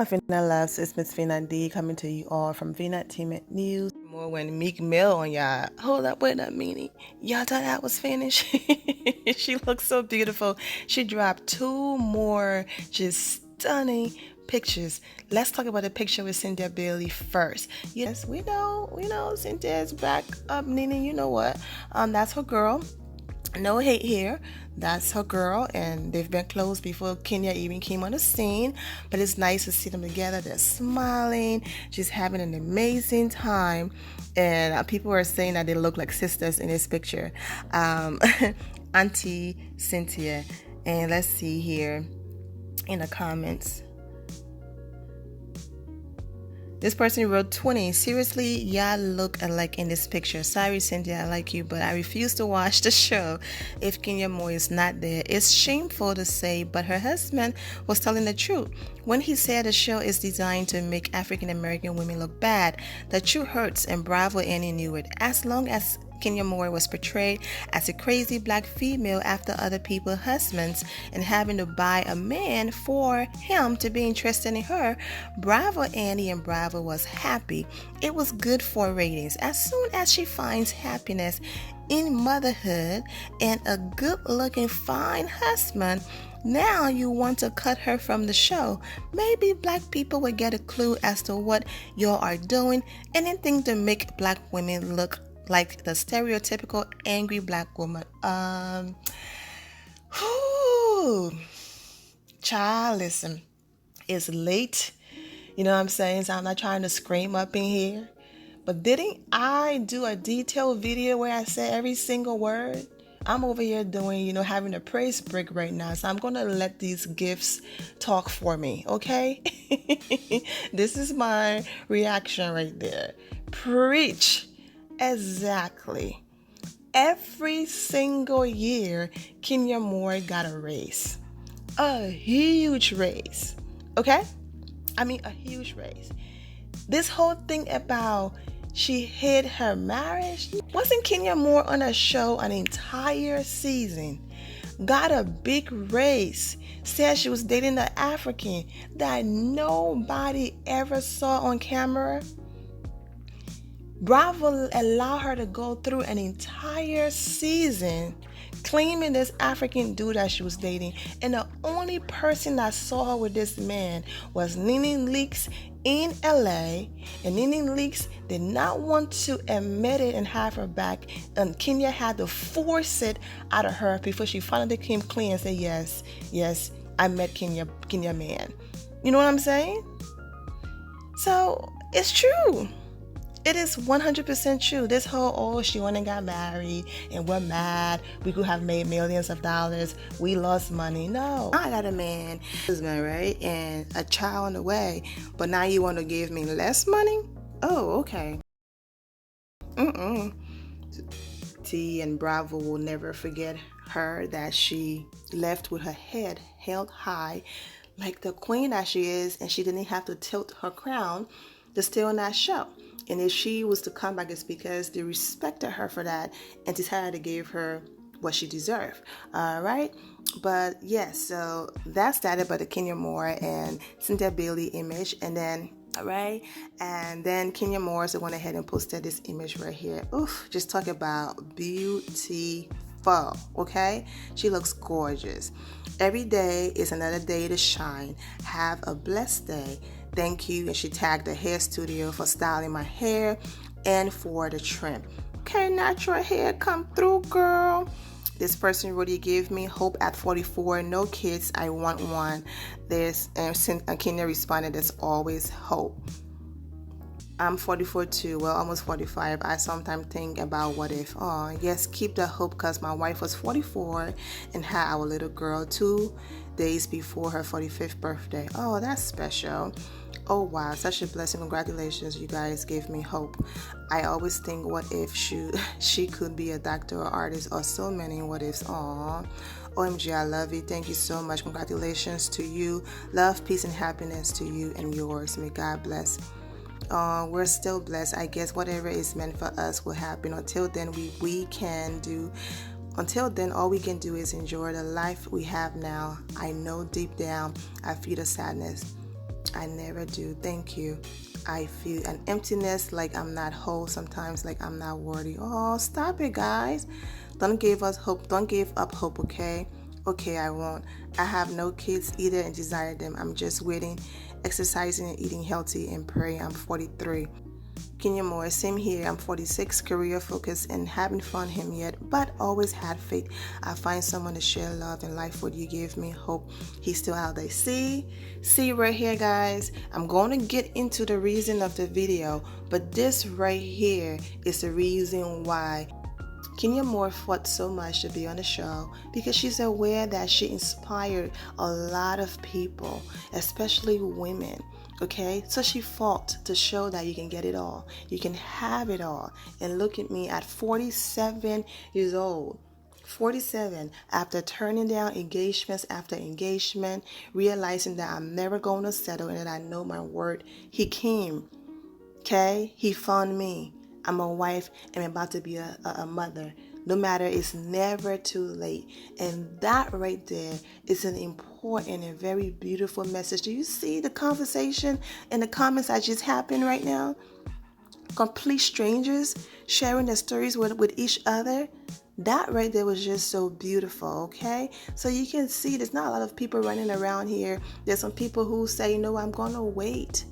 My Fina loves, it's Miss Fina D coming to you all from Fina Entertainment News. More when Meek Mill on y'all. Hold up, wait a minute. Y'all thought that was finished? She looks so beautiful. She dropped two more just stunning pictures. Let's talk about the picture with Cynthia Bailey first. Yes, we know Cynthia's back up, Nene. You know what? That's her girl. No hate here. That's her girl, and they've been close before Kenya even came on the scene. But it's nice to see them together. They're smiling. She's having an amazing time, and people are saying that they look like sisters in this picture. Auntie Cynthia, and let's see here in the comments. This person wrote 20. Seriously, y'all look alike in this picture. Sorry, Cynthia, I like you, but I refuse to watch the show if Kenya Moore is not there. It's shameful to say, but her husband was telling the truth when he said the show is designed to make African American women look bad. The truth hurts, and Bravo Annie knew it. As long as Kenya Moore was portrayed as a crazy black female after other people's husbands and having to buy a man for him to be interested in her, Bravo Annie and Bravo was happy. It was good for ratings. As soon as she finds happiness in motherhood and a good-looking, fine husband, now you want to cut her from the show. Maybe black people will get a clue as to what y'all are doing. Anything to make black women look like the stereotypical angry black woman. Child, listen, it's late. You know what I'm saying? So I'm not trying to scream up in here. But didn't I do a detailed video where I said every single word? I'm over here doing, having a praise break right now. So I'm going to let these gifts talk for me, okay? This is my reaction right there. Preach. Exactly. Every single year, Kenya Moore got a raise. A huge raise. Okay? I mean, a huge raise. This whole thing about she hid her marriage. Wasn't Kenya Moore on a show an entire season? Got a big raise. Said she was dating an African that nobody ever saw on camera. Bravo allowed her to go through an entire season claiming this African dude that she was dating, and the only person that saw her with this man was Nene Leakes in LA, and Nene Leakes did not want to admit it and have her back, and Kenya had to force it out of her before she finally came clean and said, yes, I met Kenya man. You know what I'm saying? So it's true. It is 100% true. This whole, she went and got married and we're mad. We could have made millions of dollars. We lost money. No. I got a man, husband, right? And a child on the way. But now you want to give me less money? Oh, okay. T and Bravo will never forget her, that she left with her head held high like the queen that she is, and she didn't have to tilt her crown to stay on that show. And if she was to come back, it's because they respected her for that and decided to give her what she deserved. All right. But yes, so that's that about the Kenya Moore and Cynthia Bailey image. And then, all right. And then Kenya Moore went ahead and posted this image right here. Oof, just talk about beautiful. Okay. She looks gorgeous. Every day is another day to shine. Have a blessed day. Thank you. And she tagged the hair studio for styling my hair and for the trim. Okay, natural hair come through, girl. This person really gave me hope at 44. No kids, I want one. And Kenya responded, there's always hope. I'm 44 too, well, almost 45. I sometimes think about what if. Oh, yes, keep the hope, because my wife was 44 and had our little girl 2 days before her 45th birthday. Oh, that's special. Oh, wow, such a blessing. Congratulations, you guys gave me hope. I always think, what if she could be a doctor or artist, or so many what ifs. Aw. OMG, I love you. Thank you so much. Congratulations to you. Love, peace, and happiness to you and yours. May God bless. We're still blessed. I guess whatever is meant for us will happen. Until then, all we can do is enjoy the life we have now. I know deep down I feel the sadness. I never do. Thank you. I feel an emptiness, like I'm not whole sometimes, like I'm not worthy. Oh, stop it, guys. Don't give us hope. Don't give up hope, okay? Okay, I won't. I have no kids either and desire them. I'm just waiting, exercising and eating healthy and praying. I'm 43. Kenya Moore, same here. I'm 46, career focused and haven't found him yet, but always had faith. I find someone to share love and life with. You gave me hope. He's still out there. See right here, guys. I'm going to get into the reason of the video, but this right here is the reason why Kenya Moore fought so much to be on the show, because she's aware that she inspired a lot of people, especially women. Okay, so she fought to show that you can get it all, you can have it all. And look at me at 47 years old. 47, after turning down engagements after engagement, realizing that I'm never going to settle and that I know my worth. He came. Okay, he found me. I'm a wife. I'm about to be a mother. No matter, it's never too late. And that right there is an important and very beautiful message. Do you see the conversation in the comments that just happened right now? Complete strangers sharing their stories with each other. That right there was just so beautiful, okay? So you can see there's not a lot of people running around here. There's some people who say, I'm going to wait.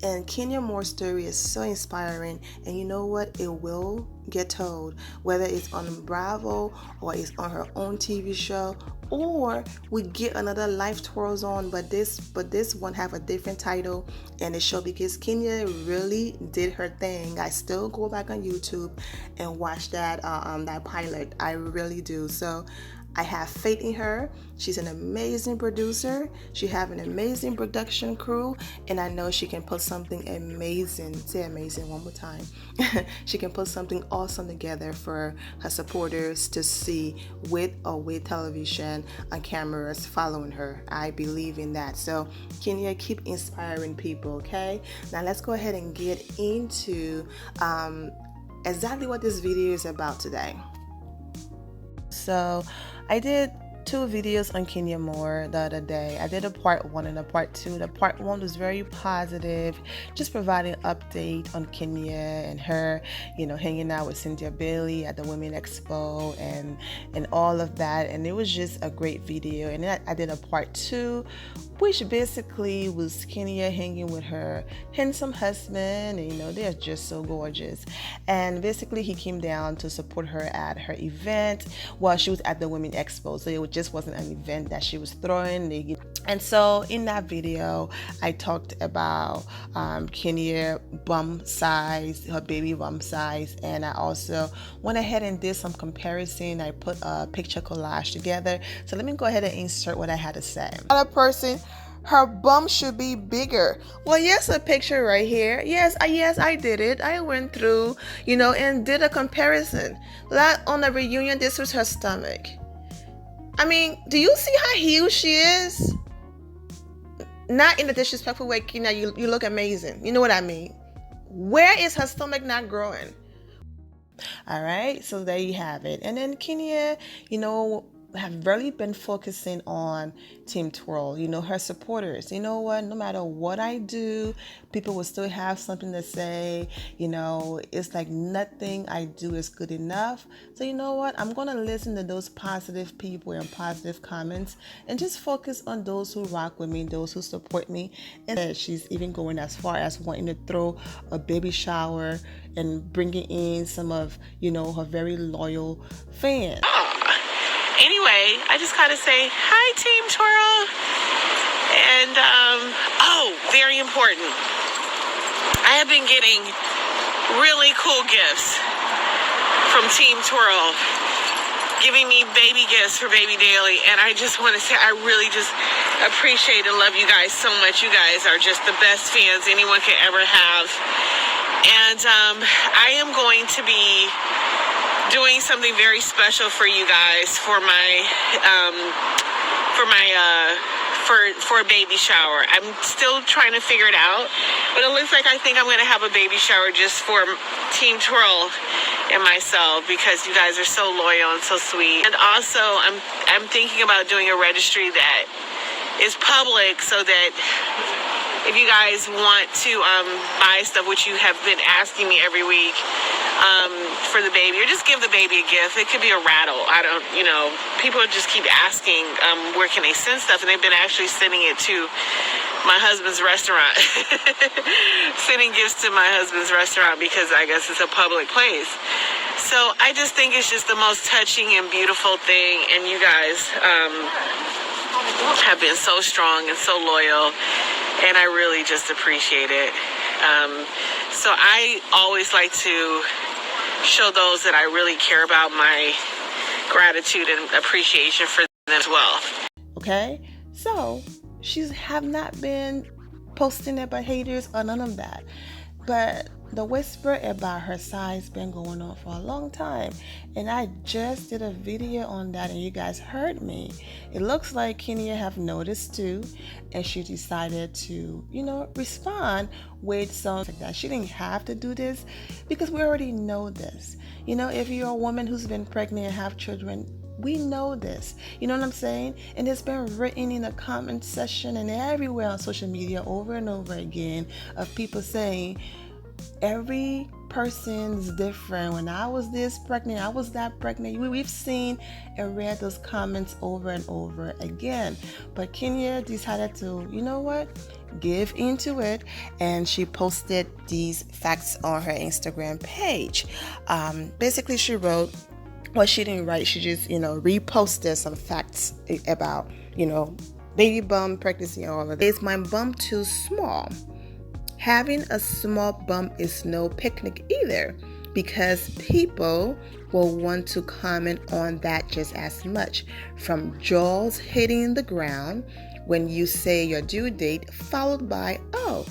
And Kenya Moore's story is so inspiring, and you know what? It will get told, whether it's on Bravo or it's on her own TV show, or we get another Life Twirls on. But this one have a different title and the show, because Kenya really did her thing. I still go back on YouTube and watch that pilot. I really do. So I have faith in her. She's an amazing producer. She have an amazing production crew, and I know she can put something amazing. Say amazing one more time. She can put something awesome together for her supporters to see with television on cameras following her. I believe in that. So Kenya, keep inspiring people, okay? Now let's go ahead and get into exactly what this video is about today. So I did 2 videos on Kenya Moore the other day. I did a part 1 and a part 2. The part 1 was very positive, just providing an update on Kenya and her, hanging out with Cynthia Bailey at the Women Expo and all of that. And it was just a great video. And then I did a part 2, which basically was Kenya hanging with her handsome husband. And, they're just so gorgeous. And basically he came down to support her at her event while she was at the Women Expo. So it just wasn't an event that she was throwing. And so in that video, I talked about Kenya bum size, her baby bum size, and I also went ahead and did some comparison. I put a picture collage together. So let me go ahead and insert what I had to say. Another person, her bum should be bigger. Well, yes, a picture right here. Yes, I did it. I went through, and did a comparison. On the reunion, this was her stomach. I mean, do you see how huge she is? Not in a disrespectful way, Kenya, you look amazing. You know what I mean? Where is her stomach not growing? All right, so there you have it. And then Kenya, have really been focusing on Team Twirl, her supporters. You know what? No matter what I do, people will still have something to say. It's like nothing I do is good enough. So you know what? I'm going to listen to those positive people and positive comments and just focus on those who rock with me, those who support me. And she's even going as far as wanting to throw a baby shower and bringing in some of, her very loyal fans. Anyway, I just gotta say hi, Team Twirl. And very important, I have been getting really cool gifts from Team Twirl, giving me baby gifts for Baby Daily, and I just want to say I really just appreciate and love you guys so much. You guys are just the best fans anyone could ever have. And I am going to be doing something very special for you guys for a baby shower. I'm still trying to figure it out, but it looks like I think I'm going to have a baby shower just for Team Twirl and myself, because you guys are so loyal and so sweet. And also I'm thinking about doing a registry that is public, so that if you guys want to buy stuff, which you have been asking me every week, for the baby, or just give the baby a gift. It could be a rattle. I don't, people just keep asking, where can they send stuff? And they've been actually sending it to my husband's restaurant. Sending gifts to my husband's restaurant because I guess it's a public place. So I just think it's just the most touching and beautiful thing. And you guys have been so strong and so loyal. And I really just appreciate it. So I always like to show those that I really care about my gratitude and appreciation for them as well. Okay, so she's have not been posting about haters or none of that, but the whisper about her size been going on for a long time, and I just did a video on that and you guys heard me. It looks like Kenya have noticed too, and she decided to respond with something like that. She didn't have to do this because we already know this. If you're a woman who's been pregnant and have children, we know this. You know what I'm saying? And it's been written in the comment section and everywhere on social media over and over again of people saying every person's different. When I was this pregnant, I was that pregnant. We've seen and read those comments over and over again. But Kenya decided to, give into it, and she posted these facts on her Instagram page. Basically, she wrote, well, she didn't write, she just, reposted some facts about, baby bump, pregnancy, and all of that. Is my bump too small? Having a small bump is no picnic either, because people will want to comment on that just as much. From jaws hitting the ground when you say your due date, followed by, oh,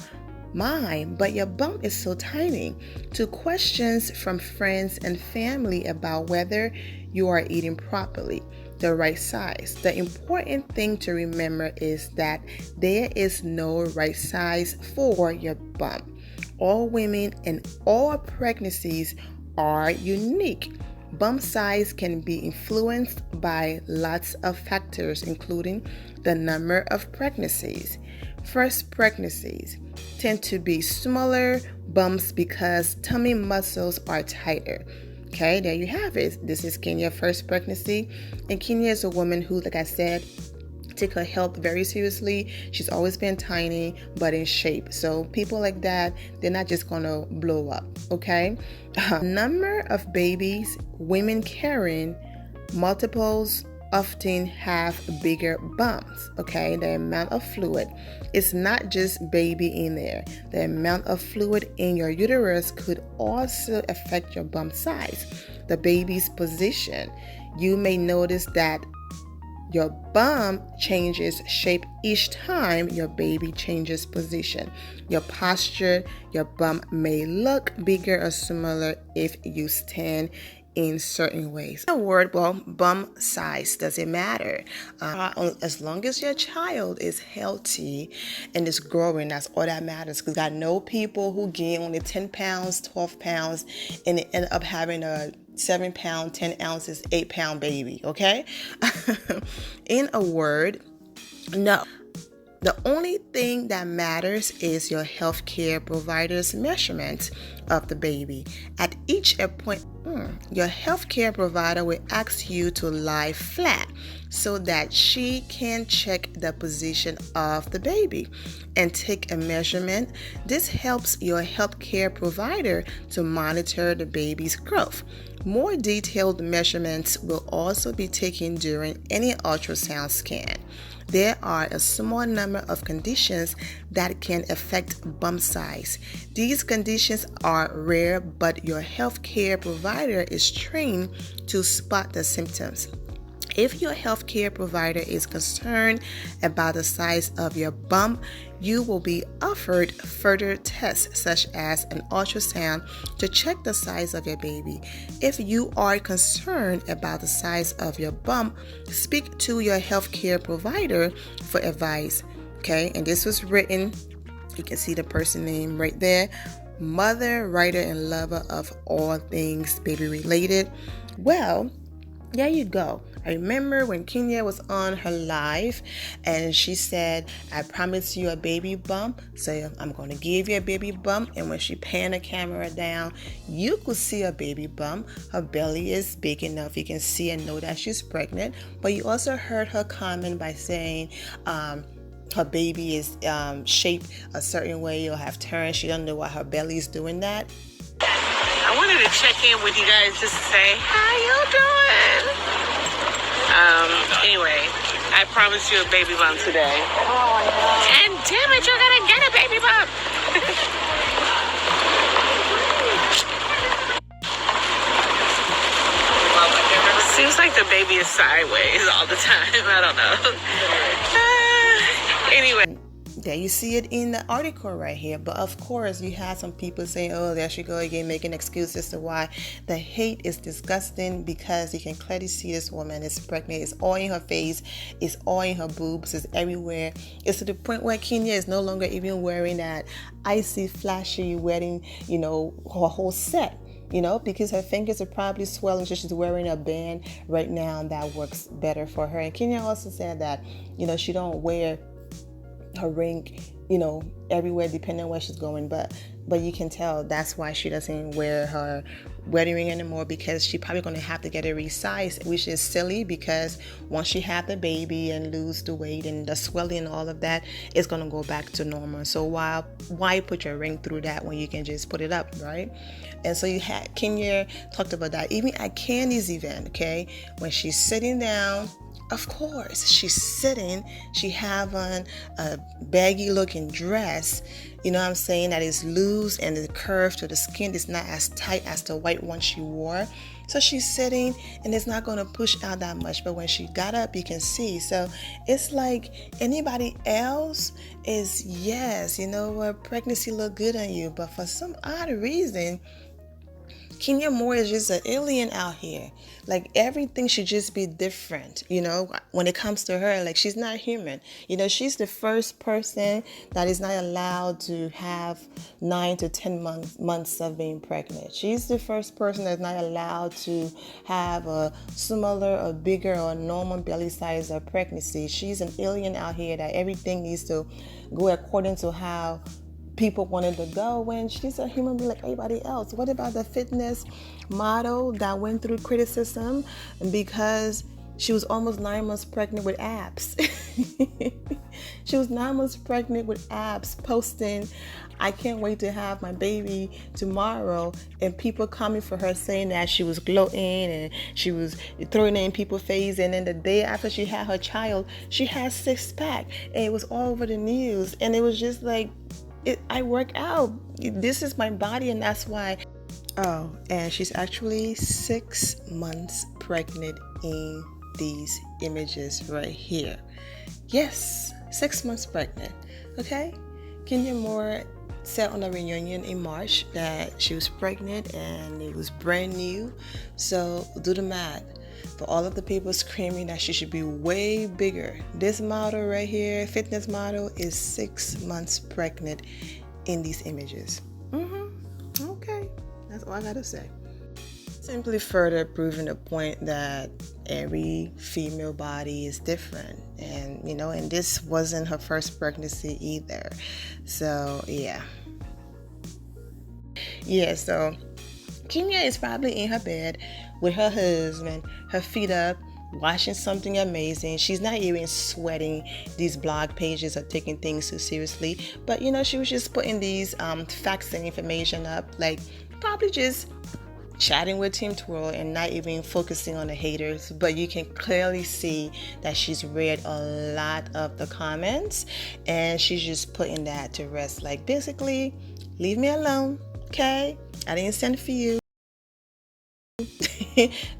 mine, but your bump is so tiny, to questions from friends and family about whether you are eating properly, the right size. The important thing to remember is that there is no right size for your bump. All women and all pregnancies are unique. Bump size can be influenced by lots of factors, including the number of pregnancies. First pregnancies tend to be smaller bumps because tummy muscles are tighter. Okay, there you have it. This is Kenya's first pregnancy. And Kenya is a woman who, like I said, take her health very seriously. She's always been tiny, but in shape. So people like that, they're not just going to blow up, okay? Number of babies, women carrying multiples often have bigger bumps, okay? The amount of fluid. It's not just baby in there. The amount of fluid in your uterus could also affect your bump size. The baby's position. You may notice that your bump changes shape each time your baby changes position. Your posture, your bump may look bigger or smaller if you stand in certain ways. The word, bump size doesn't matter. As long as your child is healthy and is growing, that's all that matters. Because I know people who gain only 10 pounds, 12 pounds, and they end up having a 7 pound, 10 ounces, 8 pound baby, okay? In a word, no. The only thing that matters is your healthcare provider's measurement of the baby. At each appointment, your healthcare provider will ask you to lie flat so that she can check the position of the baby and take a measurement. This helps your healthcare provider to monitor the baby's growth. More detailed measurements will also be taken during any ultrasound scan. There are a small number of conditions that can affect bump size. These conditions are rare, but your healthcare provider is trained to spot the symptoms. If your healthcare provider is concerned about the size of your bump, you will be offered further tests such as an ultrasound to check the size of your baby. If you are concerned about the size of your bump, speak to your healthcare provider for advice. Okay, and this was written, you can see the person name right there, mother, writer, and lover of all things baby related. Well, There you go. I remember when Kenya was on her live and she said, I promise you a baby bump. So I'm going to give you a baby bump. And when she panned the camera down, you could see a baby bump. Her belly is big enough. You can see and know that she's pregnant. But you also heard her comment by saying, her baby is shaped a certain way or have turned. She don't know why her belly is doing that. I wanted to check in with you guys just to say, how you doing? Anyway, I promised you a baby bump today. And damn it, you're gonna get a baby bump. Seems like the baby is sideways all the time. I don't know. Anyway. There you see it in the article right here. But of course, you have some people saying, oh, there she go again, making excuses to why the hate is disgusting, because you can clearly see this woman is pregnant. It's all in her face. It's all in her boobs. It's everywhere. It's to the point where Kenya is no longer even wearing that icy, flashy wedding, her whole set. Because her fingers are probably swelling, so she's wearing a band right now, and that works better for her. And Kenya also said that, she don't wear her ring, everywhere depending on where she's going, but you can tell that's why she doesn't wear her wedding ring anymore, because she's probably going to have to get it resized, which is silly, because once she have the baby and lose the weight and the swelling and all of that, it's going to go back to normal. So why put your ring through that when you can just put it up, right? And so you had Kenya talked about that even at Candy's event, okay, when she's sitting down. Of course, she's sitting, she have on a baggy looking dress, that is loose, and the curve to the skin is not as tight as the white one she wore. So she's sitting and it's not going to push out that much. But when she got up, you can see. So it's like anybody else is, yes, pregnancy look good on you. But for some odd reason, Kenya Moore is just an alien out here. Like everything should just be different, when it comes to her. Like she's not human. She's the first person that is not allowed to have 9 to 10 months of being pregnant. She's the first person that's not allowed to have a smaller or bigger or normal belly size of pregnancy. She's an alien out here that everything needs to go according to how people wanted to go, when she's a human being like everybody else. What about the fitness model that went through criticism because she was almost 9 months pregnant with abs? She was 9 months pregnant with abs, posting, I can't wait to have my baby tomorrow, and people coming for her saying that she was gloating and she was throwing it in people's face. And then the day after she had her child, she had 6-pack, and it was all over the news. And it was just like, I work out. This is my body, and that's why. Oh, and she's actually 6 months pregnant in these images right here. Yes, 6 months pregnant. Okay? Kenya Moore said on a reunion in March that she was pregnant and it was brand new. So do the math. For all of the people screaming that she should be way bigger, this model right here, fitness model, is 6 months pregnant in these images. Okay, that's all I gotta say. Simply further proving the point that every female body is different, and and this wasn't her first pregnancy either. So so Kenya is probably in her bed with her husband, her feet up, watching something amazing. She's not even sweating these blog pages or taking things too seriously. But she was just putting these facts and information up, like probably just chatting with Team Twirl and not even focusing on the haters. But you can clearly see that she's read a lot of the comments, and she's just putting that to rest. Like, basically, leave me alone, okay? I didn't send for you.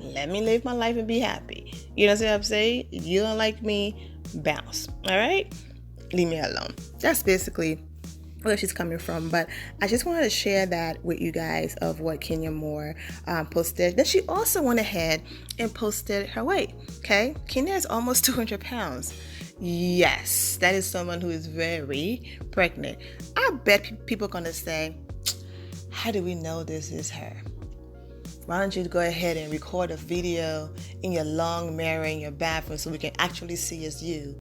Let me live my life and be happy. You know what I'm saying? You don't like me, bounce. All right? Leave me alone. That's basically where she's coming from. But I just wanted to share that with you guys of what Kenya Moore posted. Then she also went ahead and posted her weight. Okay? Kenya is almost 200 pounds. Yes, that is someone who is very pregnant. I bet people are going to say, how do we know this is her? Why don't you go ahead and record a video in your long mirror in your bathroom so we can actually see it's you?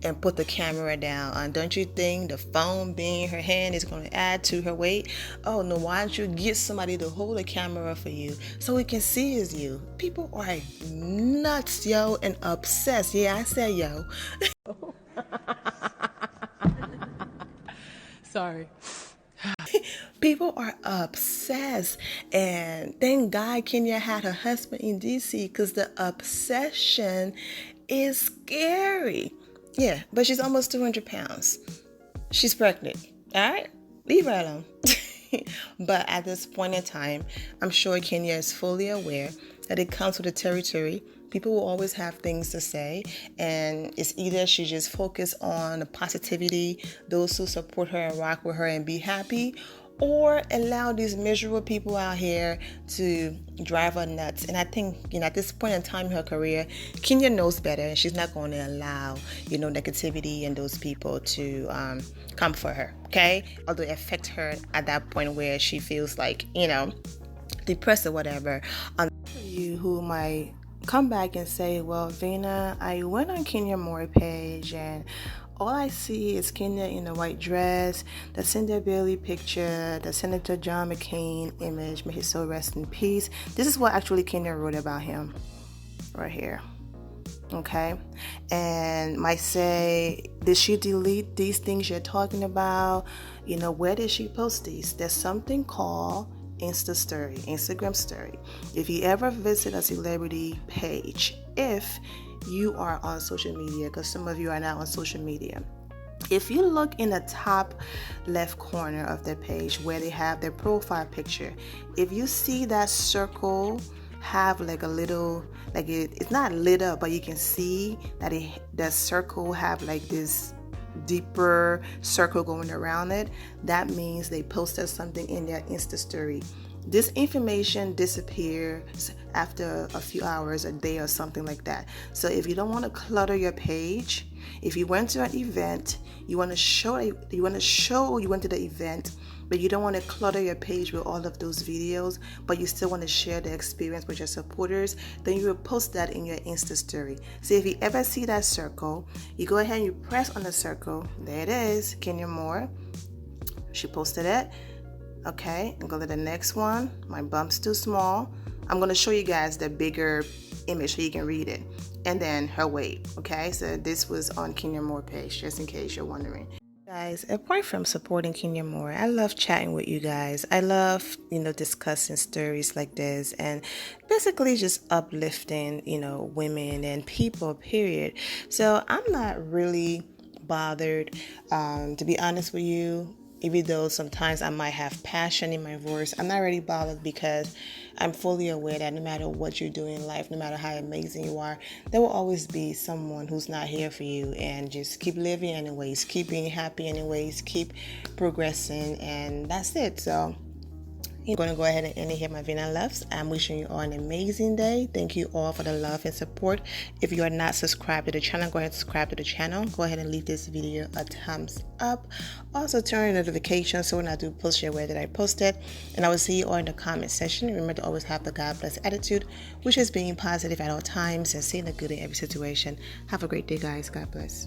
And put the camera down. And don't you think the phone being in her hand is going to add to her weight? Oh no, why don't you get somebody to hold the camera for you so we can see it's you? People are nuts, yo, and obsessed. Yeah, I said yo. Sorry. People are obsessed, and thank God Kenya had her husband in DC, because the obsession is scary. Yeah, but she's almost 200 pounds. She's pregnant. All right? Leave her alone. But at this point in time, I'm sure Kenya is fully aware that it comes with the territory. People will always have things to say, and it's either she just focus on the positivity, those who support her and rock with her and be happy, or allow these miserable people out here to drive her nuts. And I think, at this point in time in her career, Kenya knows better, and she's not going to allow, negativity and those people to come for her, okay? Although it affects her at that point where she feels like, depressed or whatever. You who might come back and say, well, Vina, I went on Kenya Moore page and all I see is Kenya in a white dress, the Cinder Bailey picture, the Senator John McCain image, may his soul rest in peace. This is what actually Kenya wrote about him right here. Okay, and might say, did she delete these things you're talking about? Where did she post these? There's something called Instagram story. If you ever visit a celebrity page, if you are on social media, because some of you are not on social media, if you look in the top left corner of their page where they have their profile picture, if you see that circle have like a little, like it's not lit up, but you can see that that circle have like this deeper circle going around it, that means they posted something in their Insta story. This information disappears after a few hours, a day, or something like that. So if you don't want to clutter your page, if you went to an event, you went to the event, but you don't want to clutter your page with all of those videos, but you still want to share the experience with your supporters, then you will post that in your Insta story. So if you ever see that circle, you go ahead and you press on the circle. There it is, Kenya Moore. She posted it. Okay, and go to the next one. My bump's too small. I'm going to show you guys the bigger image so you can read it. And then her weight. Okay, so this was on Kenya Moore page, just in case you're wondering. Guys, apart from supporting Kenya Moore, I love chatting with you guys. I love, discussing stories like this and basically just uplifting, women and people, period. So I'm not really bothered, to be honest with you. Even though sometimes I might have passion in my voice, I'm not really bothered, because I'm fully aware that no matter what you do in life, no matter how amazing you are, there will always be someone who's not here for you. And just keep living anyways, keep being happy anyways, keep progressing, and that's it. So I'm going to go ahead and end it here, my Vina loves. I'm wishing you all an amazing day. Thank you all for the love and support. If you are not subscribed to the channel, go ahead and subscribe to the channel. Go ahead and leave this video a thumbs up. Also turn on notifications so when I do post, you're aware that I posted. And I will see you all in the comment section. Remember to always have the God bless attitude, which is being positive at all times and seeing the good in every situation. Have a great day, guys. God bless.